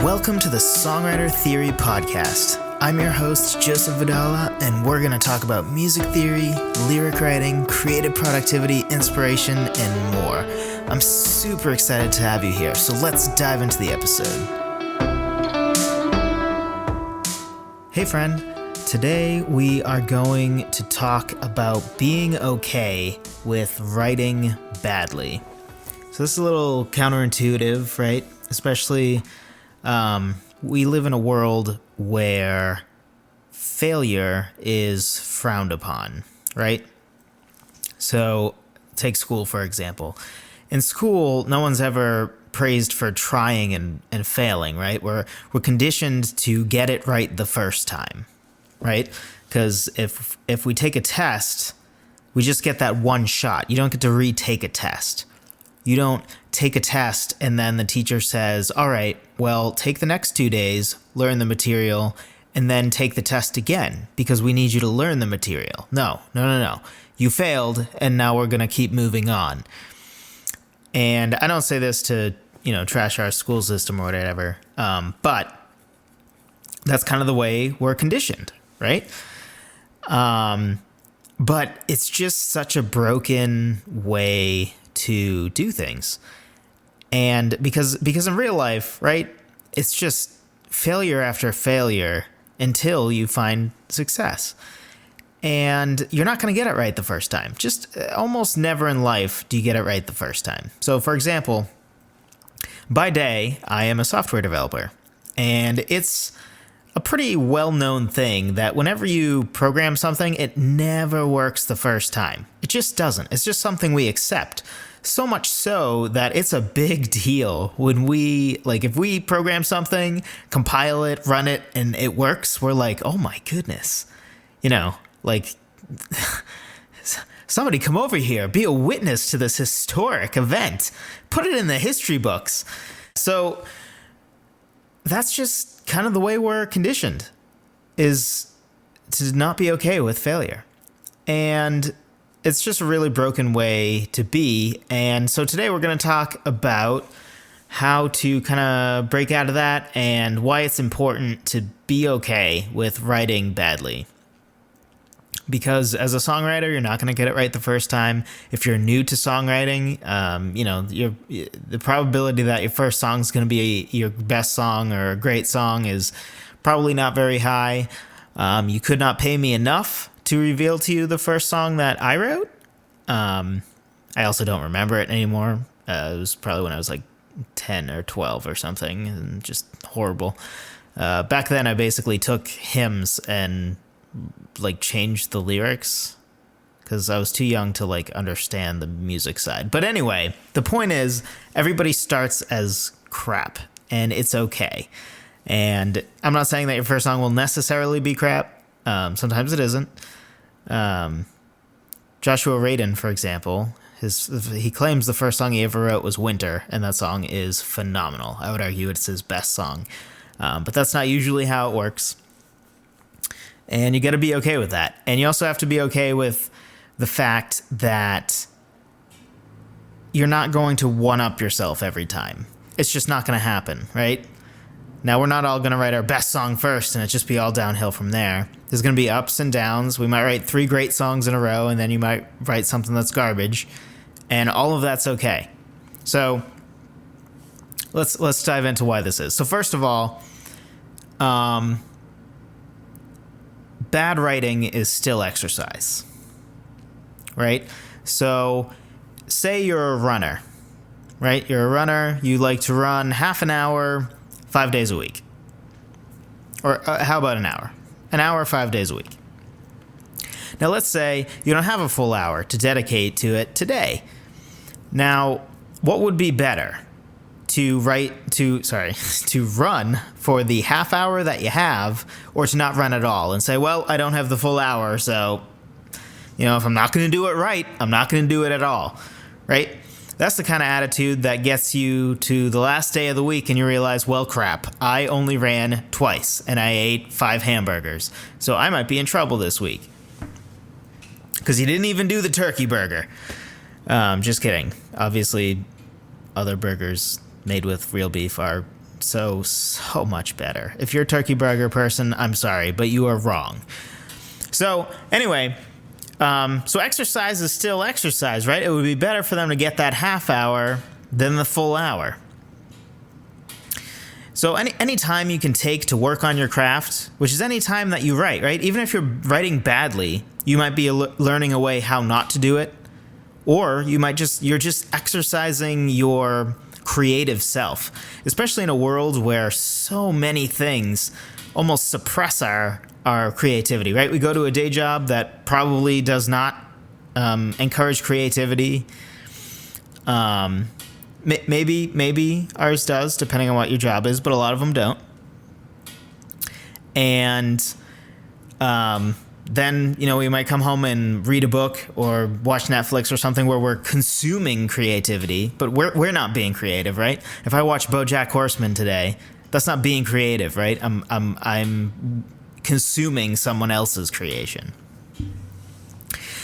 Welcome to the Songwriter Theory Podcast. I'm your host, Joseph Vidala, and we're going to talk about music theory, lyric writing, creative productivity, inspiration, and more. I'm super excited to have you here, so let's dive into the episode. Hey friend, today we are going to talk about being okay with writing badly. So this is a little counterintuitive, right? Especially we live in a world where failure is frowned upon, right? So take school, for example. In school, no one's ever praised for trying and failing, right? We're conditioned to get it right the first time, right? Because if we take a test, we just get that one shot. You don't get to retake a test. You don't take a test and then the teacher says, all right, well, take the next 2 days, learn the material, and then take the test again because we need you to learn the material. No. You failed, and now we're going to keep moving on. And I don't say this to, trash our school system or whatever, but that's kind of the way we're conditioned, right? But it's just such a broken way to do things. And because in real life, right, it's just failure after failure until you find success. And you're not going to get it right the first time. Just almost never in life do you get it right the first time. So for example, by day, I am a software developer, and it's a pretty well-known thing that whenever you program something, it never works the first time. It just doesn't. It's just something we accept. So much so that it's a big deal when if we program something, compile it, run it, and it works, we're like, oh my goodness. Somebody come over here, be a witness to this historic event. Put it in the history books. So that's just kind of the way we're conditioned, is to not be okay with failure. And it's just a really broken way to be. And so today we're going to talk about how to kind of break out of that and why it's important to be okay with writing badly. Because as a songwriter, you're not going to get it right the first time. If you're new to songwriting, the probability that your first song is going to be your best song or a great song is probably not very high. You could not pay me enough to reveal to you the first song that I wrote. I also don't remember it anymore. It was probably when I was like 10 or 12 or something, and just horrible. Back then, I basically took hymns and changed the lyrics because I was too young to understand the music side. But anyway, the point is everybody starts as crap, and it's okay. And I'm not saying that your first song will necessarily be crap. Sometimes it isn't. Joshua Radin, for example, he claims the first song he ever wrote was Winter, and that song is phenomenal. I would argue it's his best song. But that's not usually how it works. And you got to be okay with that. And you also have to be okay with the fact that you're not going to one-up yourself every time. It's just not going to happen, right? Now, we're not all going to write our best song first and it just be all downhill from there. There's going to be ups and downs. We might write 3 great songs in a row, and then you might write something that's garbage. And all of that's okay. So let's dive into why this is. So first of all, bad writing is still exercise, right? So say you're a runner, right? You're a runner. You like to run half an hour, 5 days a week. Or how about an hour? An hour, 5 days a week. Now let's say you don't have a full hour to dedicate to it today. Now, what would be better? To run for the half hour that you have, or to not run at all and say, well, I don't have the full hour, so, if I'm not going to do it right, I'm not going to do it at all, right? That's the kind of attitude that gets you to the last day of the week and you realize, well, crap, I only ran twice and I ate 5 hamburgers, so I might be in trouble this week. Because you didn't even do the turkey burger. Just kidding. Obviously, other burgers made with real beef are so much better. If you're a turkey burger person, I'm sorry, but you are wrong. So anyway, so exercise is still exercise, right? It would be better for them to get that half hour than the full hour. So any time you can take to work on your craft, which is any time that you write, right? Even if you're writing badly, you might be learning a way how not to do it, or you're just exercising your creative self, especially in a world where so many things almost suppress our creativity, right? We go to a day job that probably does not encourage creativity. Maybe ours does, depending on what your job is, but a lot of them don't. And then, we might come home and read a book or watch Netflix or something where we're consuming creativity, but we're not being creative, right? If I watch BoJack Horseman today, that's not being creative, right? I'm consuming someone else's creation.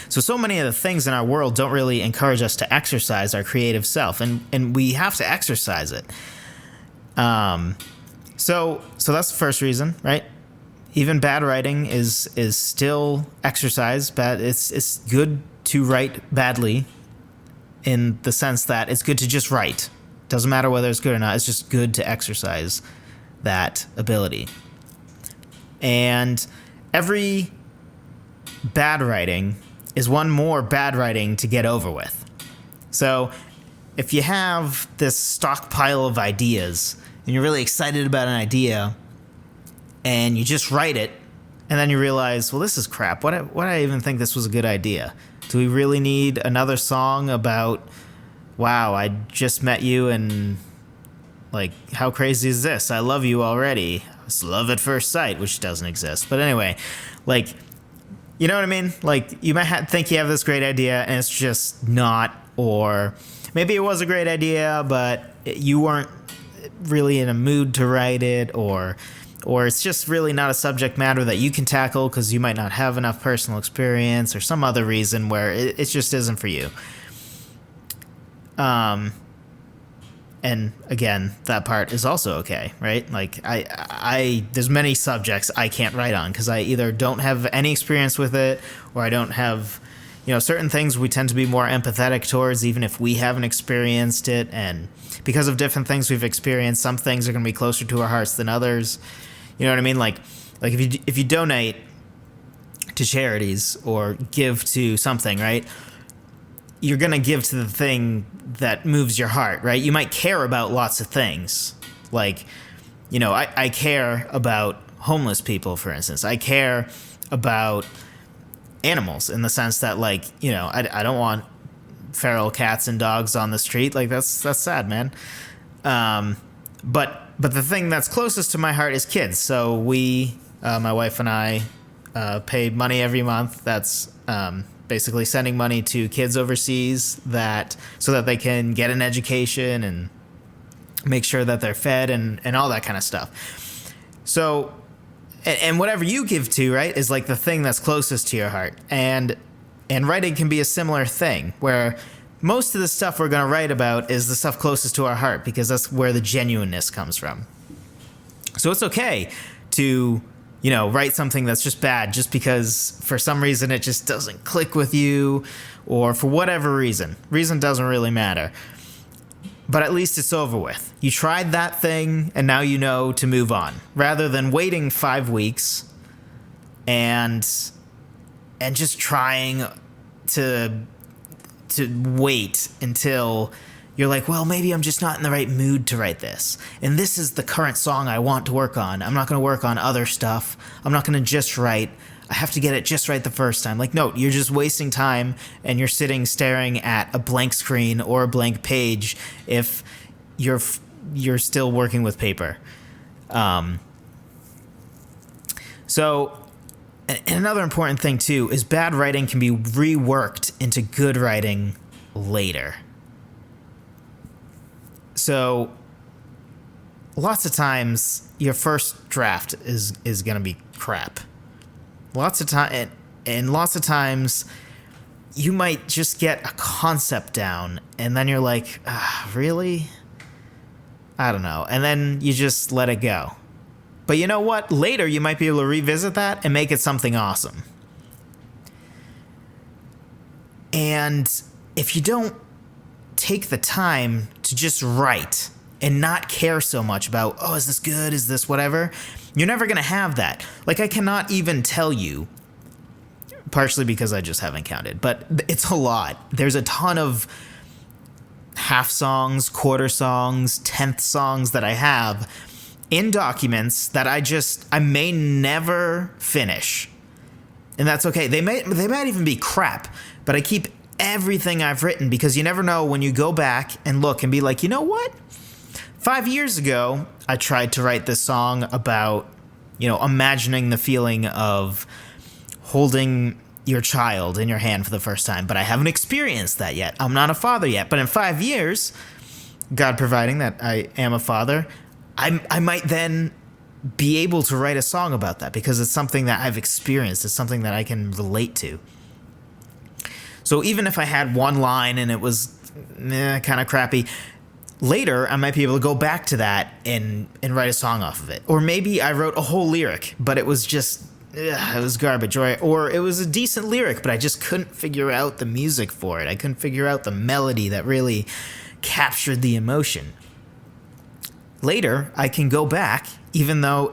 So many of the things in our world don't really encourage us to exercise our creative self, and we have to exercise it. So that's the first reason, right? Even bad writing is still exercise. It's good to write badly, in the sense that it's good to just write. Doesn't matter whether it's good or not. It's just good to exercise that ability. And every bad writing is one more bad writing to get over with. So if you have this stockpile of ideas and you're really excited about an idea and you just write it and then you realize, well, this is crap. Why do I even think this was a good idea? Do we really need another song about, wow, I just met you and like, how crazy is this? I love you already. It's love at first sight, which doesn't exist. But anyway, like, you know what I mean? Like, you might think you have this great idea and it's just not, or maybe it was a great idea, but you weren't really in a mood to write it, or it's just really not a subject matter that you can tackle because you might not have enough personal experience or some other reason where it just isn't for you. And again, that part is also okay, right? Like I there's many subjects I can't write on because I either don't have any experience with it, or I don't have, certain things we tend to be more empathetic towards, even if we haven't experienced it. And because of different things we've experienced, some things are going to be closer to our hearts than others. You know what I mean? Like if you donate to charities or give to something, right? You're going to give to the thing that moves your heart, right? You might care about lots of things. Like, I care about homeless people, for instance. I care about animals in the sense that, like, I don't want feral cats and dogs on the street. Like, that's sad, man. But the thing that's closest to my heart is kids. So we, my wife and I, pay money every month. That's basically sending money to kids overseas so that they can get an education and make sure that they're fed and all that kind of stuff. So, and whatever you give to, right, is like the thing that's closest to your heart. And writing can be a similar thing, where most of the stuff we're going to write about is the stuff closest to our heart, because that's where the genuineness comes from. So it's okay to write something that's just bad just because for some reason it just doesn't click with you, or for whatever reason. Reason doesn't really matter. But at least it's over with. You tried that thing and now you know to move on, rather than waiting 5 weeks and just trying to wait until you're like, well, maybe I'm just not in the right mood to write this. And this is the current song I want to work on. I'm not going to work on other stuff. I'm not going to just write. I have to get it just right the first time. Like, no, you're just wasting time and you're sitting staring at a blank screen or a blank page if you're still working with paper. So, and another important thing too is bad writing can be reworked into good writing later. So lots of times your first draft is going to be crap. Lots of times you might just get a concept down and then you're like, really? I don't know. And then you just let it go. But you know what? Later you might be able to revisit that and make it something awesome. And if you don't take the time to just write and not care so much about, oh, is this good? Is this whatever? You're never going to have that. Like, I cannot even tell you, partially because I just haven't counted, but it's a lot. There's a ton of half songs, quarter songs, tenth songs that I have in documents that I may never finish. And that's okay. They might even be crap, but I keep everything I've written because you never know when you go back and look and be like, you know what? 5 years ago, I tried to write this song about, imagining the feeling of holding your child in your hand for the first time, but I haven't experienced that yet. I'm not a father yet, but in 5 years, God providing that I am a father, I might then be able to write a song about that because it's something that I've experienced. It's something that I can relate to. So even if I had one line and it was kind of crappy, later I might be able to go back to that and write a song off of it. Or maybe I wrote a whole lyric, but it was just, it was garbage. Or it was a decent lyric, but I just couldn't figure out the music for it. I couldn't figure out the melody that really captured the emotion. Later, I can go back, even though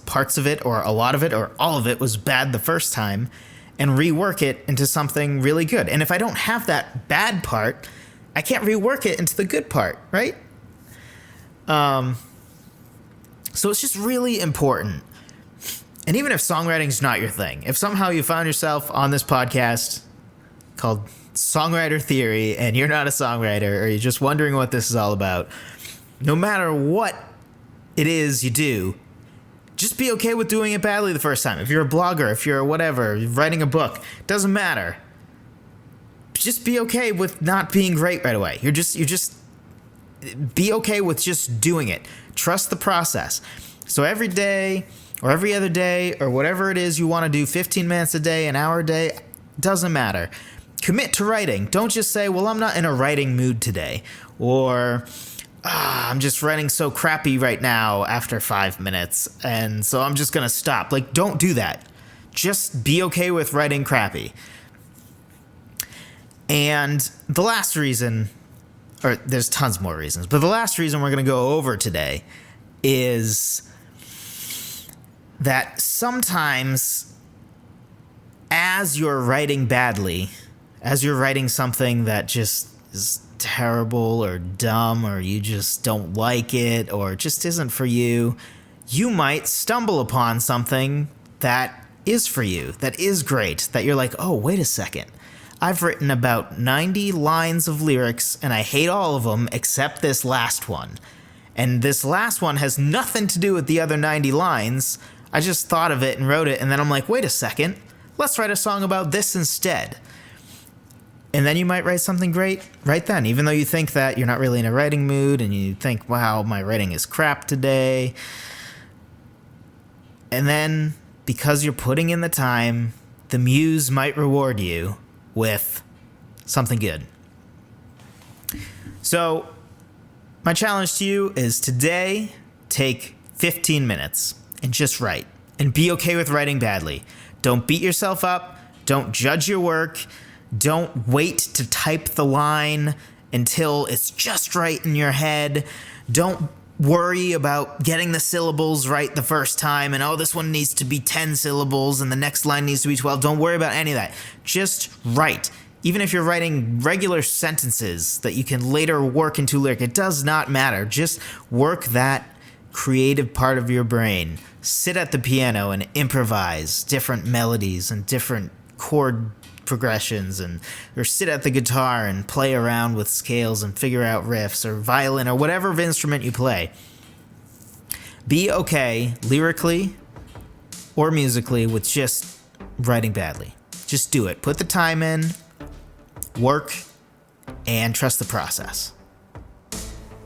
parts of it or a lot of it or all of it was bad the first time, and rework it into something really good. And if I don't have that bad part, I can't rework it into the good part, right? So it's just really important. And even if songwriting's not your thing, if somehow you found yourself on this podcast called Songwriter Theory and you're not a songwriter or you're just wondering what this is all about, no matter what it is you do, just be okay with doing it badly the first time. If you're a blogger, if you're whatever, you're writing a book, doesn't matter. Just be okay with not being great right away. You just be okay with just doing it. Trust the process. So every day or every other day or whatever it is you want to do, 15 minutes a day, an hour a day, doesn't matter. Commit to writing. Don't just say, well, I'm not in a writing mood today. Or I'm just writing so crappy right now after 5 minutes, and so I'm just going to stop. Like, don't do that. Just be okay with writing crappy. And the last reason, or there's tons more reasons, but the last reason we're going to go over today is that sometimes as you're writing badly, as you're writing something that just is terrible or dumb or you just don't like it or just isn't for you, you might stumble upon something that is for you, that is great, that you're like, oh, wait a second. I've written about 90 lines of lyrics and I hate all of them except this last one. And this last one has nothing to do with the other 90 lines. I just thought of it and wrote it, and then I'm like, wait a second, let's write a song about this instead. And then you might write something great right then, even though you think that you're not really in a writing mood and you think, wow, my writing is crap today. And then, because you're putting in the time, the muse might reward you with something good. So, my challenge to you is today, take 15 minutes and just write. And be okay with writing badly. Don't beat yourself up. Don't judge your work. Don't wait to type the line until it's just right in your head. Don't worry about getting the syllables right the first time and, oh, this one needs to be 10 syllables and the next line needs to be 12. Don't worry about any of that. Just write. Even if you're writing regular sentences that you can later work into lyric, it does not matter. Just work that creative part of your brain. Sit at the piano and improvise different melodies and different chord progressions, or sit at the guitar and play around with scales and figure out riffs, or violin, or whatever instrument you play. Be okay lyrically or musically with just writing badly. Just do it. Put the time in, work, and trust the process.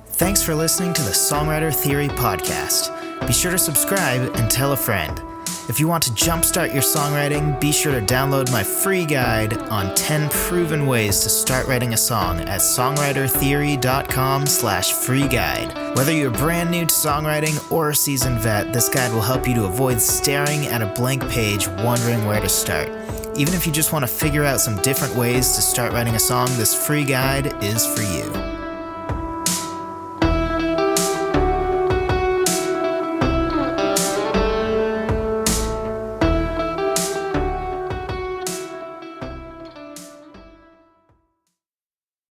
Thanks for listening to the Songwriter Theory podcast. Be sure to subscribe and tell a friend. If you want to jumpstart your songwriting, be sure to download my free guide on 10 proven ways to start writing a song at songwritertheory.com/free guide. Whether you're brand new to songwriting or a seasoned vet, this guide will help you to avoid staring at a blank page wondering where to start. Even if you just want to figure out some different ways to start writing a song, this free guide is for you.